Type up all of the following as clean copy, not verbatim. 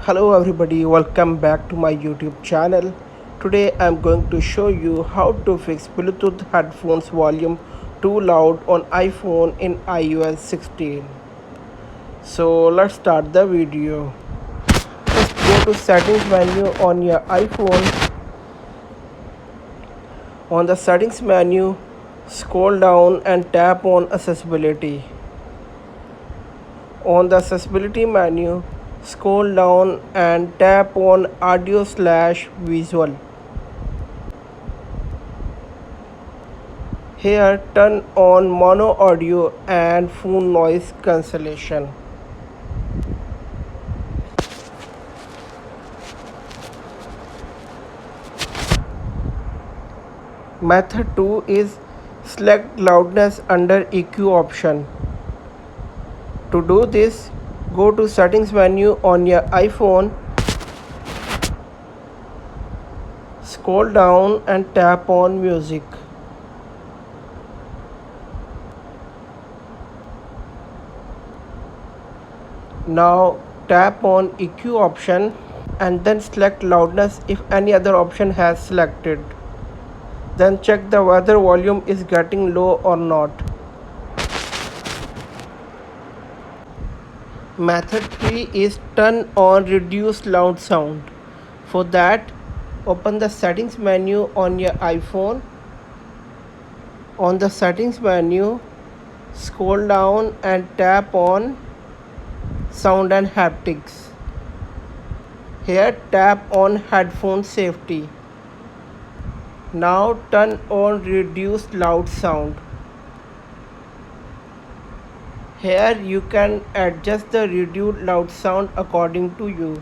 Hello everybody, welcome back to my YouTube channel. Today I'm going to show you how to fix Bluetooth headphones volume too loud on iPhone in iOS 16. So let's start the video. Just go to settings menu on your iPhone. On the settings menu, scroll down and tap on accessibility. On the accessibility menu, scroll down and tap on audio/visual. Here turn on mono audio and phone noise cancellation. Method 2 is select loudness under EQ option. To do this, go to settings menu on your iPhone, scroll down and tap on music. Now tap on EQ option and then select loudness if any other option has selected. Then check the whether volume is getting low or not. Method 3 is turn on reduce loud sound. For that, open the settings menu on your iPhone. On the settings menu, scroll down and tap on sound and haptics. Here tap on headphone safety. Now turn on reduce loud sound. Here you can adjust the reduced loud sound according to you.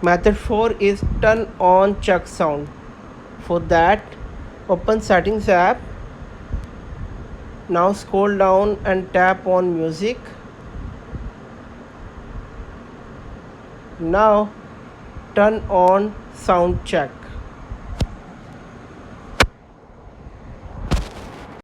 Method 4 is turn on check sound. For that, open settings app. Now scroll down and tap on music. Now turn on sound check.